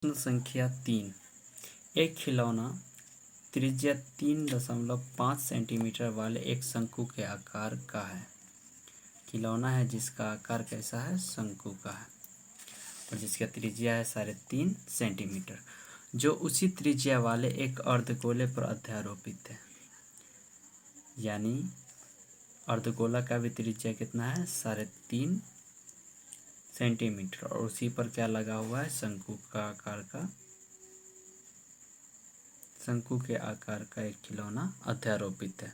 प्रश्न संख्या 3। एक खिलौना त्रिज्या 3.5 सेंटीमीटर वाले एक शंकु के आकार का है। खिलौना है जिसका आकार कैसा है? शंकु का है और जिसका त्रिज्या है 3.5 सेंटीमीटर, जो उसी त्रिज्या वाले एक अर्धगोले पर अध्यारोपित है। यानी अर्धगोला का भी त्रिज्या कितना है? 3.5 सेंटीमीटर और उसी पर क्या लगा हुआ है? शंकु के आकार का एक खिलौना अध्यारोपित है।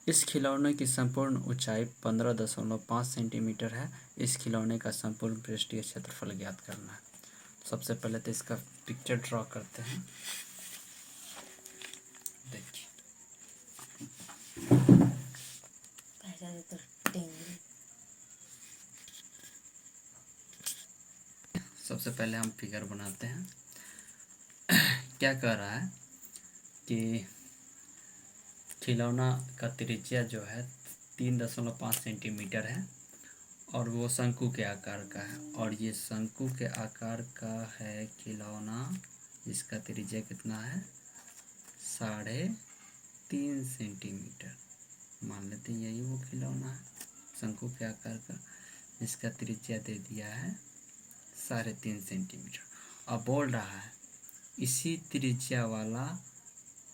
इस खिलौने की संपूर्ण ऊंचाई 15.5 सेंटीमीटर है। इस खिलौने का संपूर्ण पृष्ठीय क्षेत्रफल ज्ञात करना है। सबसे पहले तो इसका पिक्चर ड्रॉ करते हैं। देखिए, सबसे पहले हम फिगर बनाते हैं। क्या कह रहा है कि खिलौना का त्रिज्या जो है 3.5 सेंटीमीटर है और वो शंकु के आकार का है, और ये शंकु के आकार का है खिलौना जिसका त्रिज्या कितना है? 3.5 सेंटीमीटर। मान लेते हैं यही वो खिलौना है शंकु के आकार का जिसका त्रिज्या दे दिया है 3.5 सेंटीमीटर। अब बोल रहा है इसी त्रिज्या वाला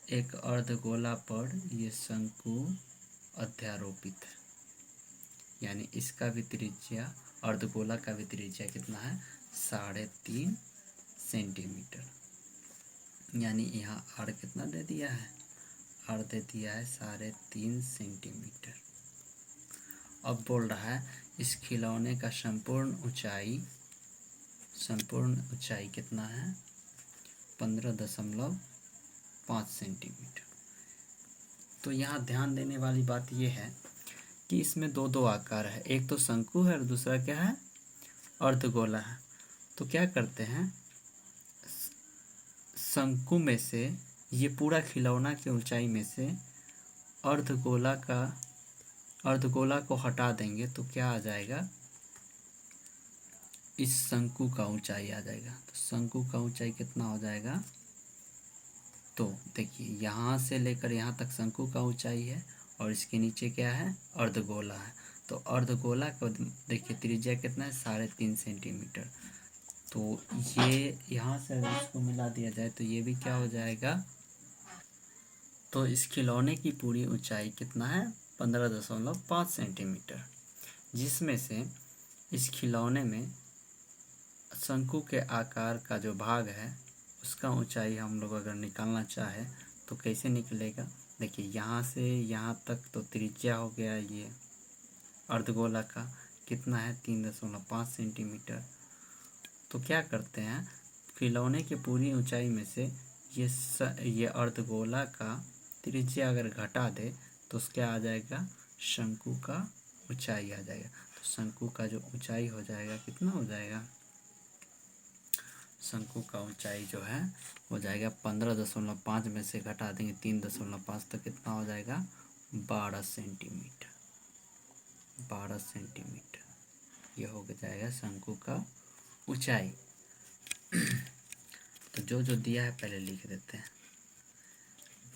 एक अर्धगोला पर ये शंकु अध्यारोपित है। यानी इसका भी त्रिज्या, अर्धगोला का भी त्रिज्या कितना है? 3.5 सेंटीमीटर। यानी यहाँ आर कितना दे दिया है? आर दे दिया है 3.5 सेंटीमीटर। अब बोल रहा है इस खिलौने का संपूर्ण ऊंचाई कितना है? 15.5 सेंटीमीटर। तो यहाँ ध्यान देने वाली बात यह है कि इसमें दो आकार है, एक तो शंकु है और दूसरा क्या है? अर्धगोला है। तो क्या करते हैं, शंकु में से ये पूरा खिलौना की ऊंचाई में से अर्धगोला को हटा देंगे तो क्या आ जाएगा? इस शंकु का ऊंचाई आ जाएगा। तो शंकु का ऊंचाई कितना हो जाएगा? तो देखिए, यहाँ से लेकर यहाँ तक शंकु का ऊंचाई है और इसके नीचे क्या है? अर्धगोला है। तो अर्धगोला का देखिए त्रिज्या कितना है? 3.5 सेंटीमीटर। तो ये यहाँ से अगर इसको मिला दिया जाए तो ये भी क्या हो जाएगा? तो इस खिलौने की पूरी ऊंचाई कितना है? 15.5 सेंटीमीटर, जिसमें से इस खिलौने में शंकु के आकार का जो भाग है उसका ऊंचाई हम लोग अगर निकालना चाहे तो कैसे निकलेगा? देखिए, यहाँ से यहाँ तक तो त्रिज्या हो गया ये अर्धगोला का कितना है? 3.5 सेंटीमीटर। तो क्या करते हैं, खिलौने की पूरी ऊंचाई में से ये अर्धगोला का त्रिज्या अगर घटा दे तो क्या आ जाएगा? शंकु का ऊंचाई आ जाएगा। तो शंकु का जो ऊंचाई हो जाएगा कितना हो जाएगा? शंकु का ऊंचाई जो है हो जाएगा 15.5 में से घटा देंगे 3.5 तो कितना हो जाएगा? 12 सेंटीमीटर। 12 सेंटीमीटर ये हो जाएगा शंकु का ऊंचाई। तो जो दिया है पहले लिख देते हैं।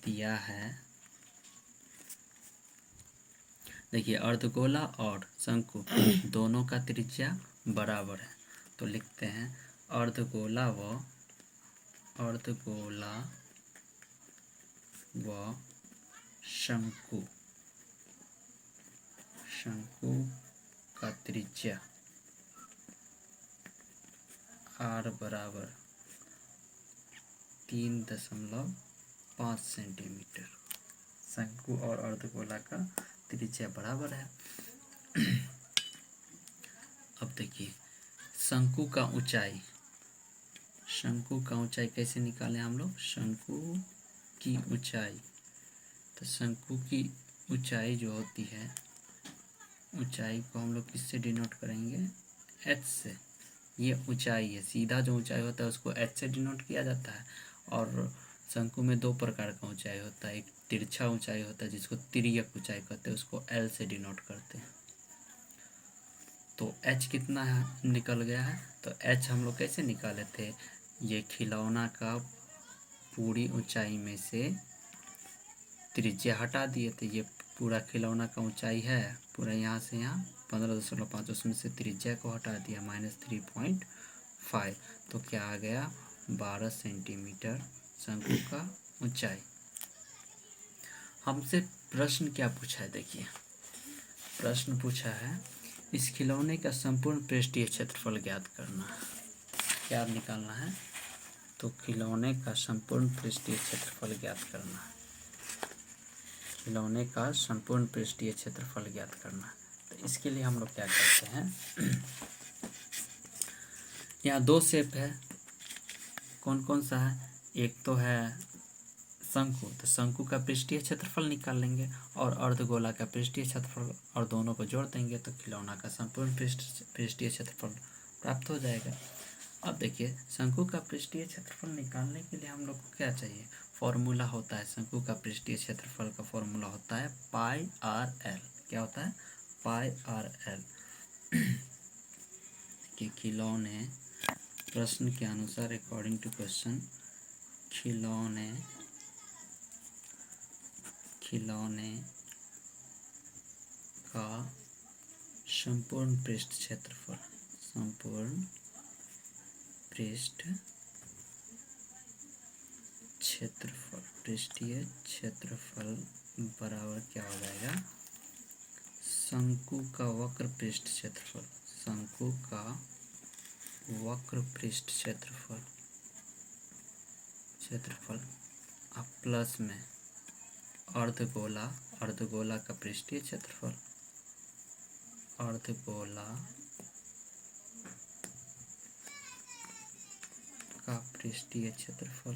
दिया है, देखिए, अर्धगोला और शंकु दोनों का त्रिज्या बराबर है। तो लिखते हैं अर्धगोला व शंकु का त्रिज्या r बराबर 3.5 सेंटीमीटर। शंकु और अर्धगोला का त्रिज्या बराबर है। अब देखिए, शंकु का ऊंचाई कैसे निकालें हम लोग? शंकु की ऊंचाई, तो शंकु की ऊंचाई जो होती है, ऊंचाई को हम लोग किससे डिनोट करेंगे? h से। ये ऊंचाई है, सीधा जो ऊंचाई होता है उसको h से डिनोट किया जाता है। और शंकु में दो प्रकार का ऊंचाई होता है, एक तिरछा ऊंचाई होता है जिसको तिर्यक ऊंचाई कहते हैं, उसको l से डिनोट करते हैं। तो h कितना है निकल गया है? तो h हम लोग कैसे निकाले थे? ये खिलौना का पूरी ऊंचाई में से त्रिज्या हटा दिए, तो ये पूरा खिलौना का ऊंचाई है पूरा यहाँ से यहाँ 15.5, उसमें से त्रिज्या को हटा दिया -3.5, तो क्या आ गया 12 सेंटीमीटर शंकु का ऊंचाई। हमसे प्रश्न क्या पूछा है, देखिए प्रश्न पूछा है इस खिलौने का संपूर्ण पृष्ठीय क्षेत्रफल ज्ञात करना है। क्या निकालना है, तो खिलौने का संपूर्ण पृष्ठीय क्षेत्रफल ज्ञात करना है। खिलौने का संपूर्ण पृष्ठीय क्षेत्रफल ज्ञात करना है। तो इसके लिए हम लोग क्या करते हैं, यहाँ दो शेप है, कौन कौन सा है, एक तो है शंकु, तो शंकु का पृष्ठीय क्षेत्रफल निकाल लेंगे और अर्धगोला का पृष्ठीय क्षेत्रफल, और दोनों को जोड़ देंगे तो खिलौना का संपूर्ण पृष्ठीय क्षेत्रफल प्राप्त हो जाएगा। अब देखिए शंकु का पृष्ठीय क्षेत्रफल निकालने के लिए हम लोग को क्या चाहिए, फॉर्मूला होता है शंकु का पृष्ठीय क्षेत्रफल का फॉर्मूला होता है πr/l। क्या होता है, πr/l। कि खिलौने, प्रश्न के अनुसार अकॉर्डिंग टू क्वेश्चन, खिलौने का संपूर्ण पृष्ठ क्षेत्रफल, संपूर्ण पृष्ठ क्षेत्रफल, पृष्ठीय क्षेत्रफल बराबर क्या हो जाएगा, शंकु का वक्र पृष्ठ क्षेत्रफल, शंकु का वक्र पृष्ठ क्षेत्रफल अब प्लस में अर्धगोला का पृष्ठीय क्षेत्रफल, अर्धगोला का पृष्ठीय क्षेत्रफल,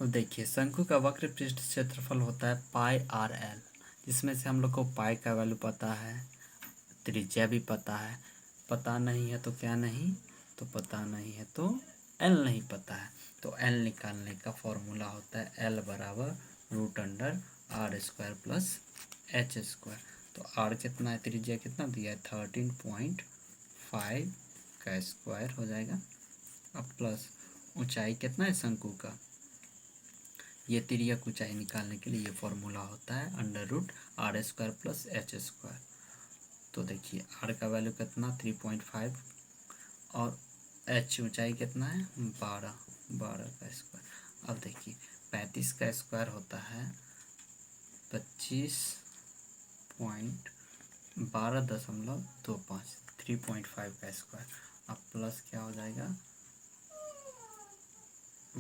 अब देखिए शंकु का वक्र पृष्ठ क्षेत्रफल होता है πr/l, जिसमें से हम लोग को पाई का वैल्यू पता है, त्रिज्या भी पता है, पता नहीं है तो क्या नहीं, तो पता नहीं है तो l नहीं पता है, तो l निकालने का फॉर्मूला होता है l बराबर √r² प्लस h²। तो r कितना है, त्रिज्या कितना दिया है 13.5 का स्क्वायर हो जाएगा। अब प्लस ऊंचाई कितना है शंकु का, ये तिर्यक ऊंचाई निकालने के लिए ये फॉर्मूला होता है √r² प्लस h²। तो देखिए r का वैल्यू कितना 3.5 और h ऊंचाई कितना है 12 का स्क्वायर। अब देखिए 35 का स्क्वायर होता है 25.12.25, 3.5 का स्क्वायर। अब प्लस क्या हो जाएगा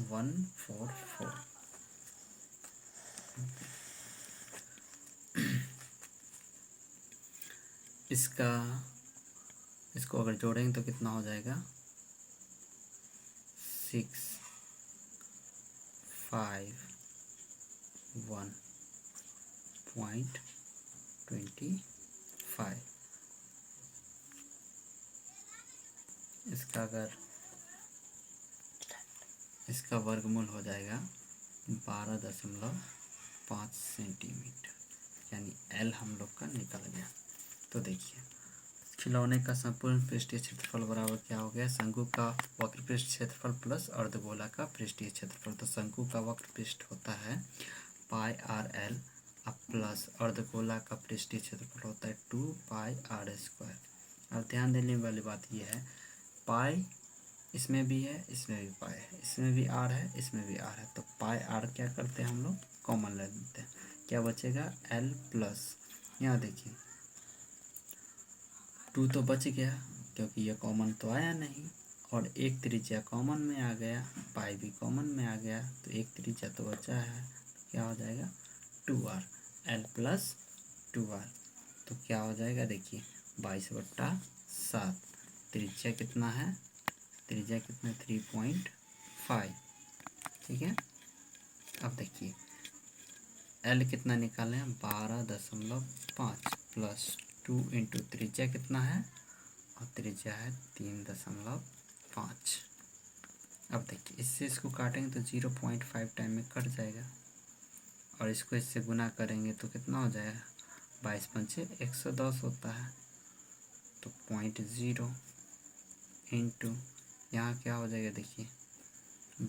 144। इसको अगर जोड़ेंगे तो कितना हो जाएगा 651.25। इसका वर्गमूल हो जाएगा 12.5 सेंटीमीटर, यानी L हम लोग का निकल गया। तो देखिए खिलौने का संपूर्ण पृष्ठीय क्षेत्रफल बराबर क्या हो गया, शंकु का वक्र पृष्ठ क्षेत्रफल प्लस अर्धगोला का पृष्ठीय क्षेत्रफल। तो शंकु का वक्र पृष्ठ होता है πr/l अब प्लस अर्धगोला का पृष्ठीय क्षेत्रफल होता है 2πr²। अब ध्यान देने वाली बात यह है पाई इसमें भी है, इसमें भी पाई है, इसमें भी r है, इसमें भी r है, तो πr क्या करते हैं हम लोग कॉमन ले लेते हैं, क्या बचेगा l प्लस, यहाँ देखिए 2 तो बच गया क्योंकि ये कॉमन तो आया नहीं, और एक त्रिज्या कॉमन में आ गया, पाई भी कॉमन में आ गया, तो एक त्रिज्या तो बचा है, तो क्या हो जाएगा 2r, l प्लस 2r। तो क्या हो जाएगा देखिए 22/7, त्रिज्या कितना है, 3.5। ठीक है। अब देखिए l कितना निकाले हैं 12.5 प्लस 2 इंटू त्रिज्या कितना है, और त्रिज्या है 3.5। अब देखिए इससे इसको काटेंगे तो 0.5 टाइम में कट जाएगा, और इसको इससे गुना करेंगे तो कितना हो जाएगा 22 पंचे 110 होता है। तो 0.0 इंटू यहाँ क्या हो जाएगा देखिए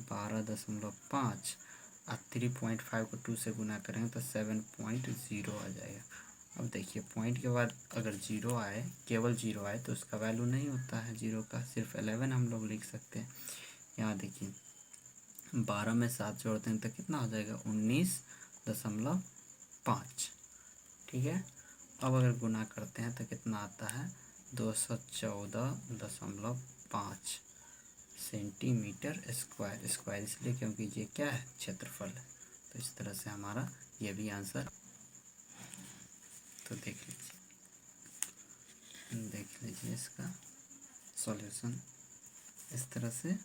12.5 और 3.5 को 2 से गुना करेंगे तो 7.0 आ जाएगा। अब देखिए पॉइंट के बाद अगर जीरो आए, केवल जीरो आए तो उसका वैल्यू नहीं होता है जीरो का, सिर्फ 11 हम लोग लिख सकते हैं। यहाँ देखिए 12 में 7 जोड़ते हैं तो कितना हो जाएगा 19.5। ठीक है। अब अगर गुना करते हैं तो कितना आता है 214.5 सेंटीमीटर स्क्वायर। स्क्वायर इसलिए क्योंकि ये क्या है क्षेत्रफल है। तो इस तरह से हमारा ये भी आंसर। तो देख लीजिए इसका सॉल्यूशन इस तरह से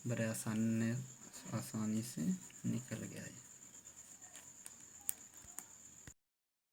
बड़े आसानी से निकल गया है।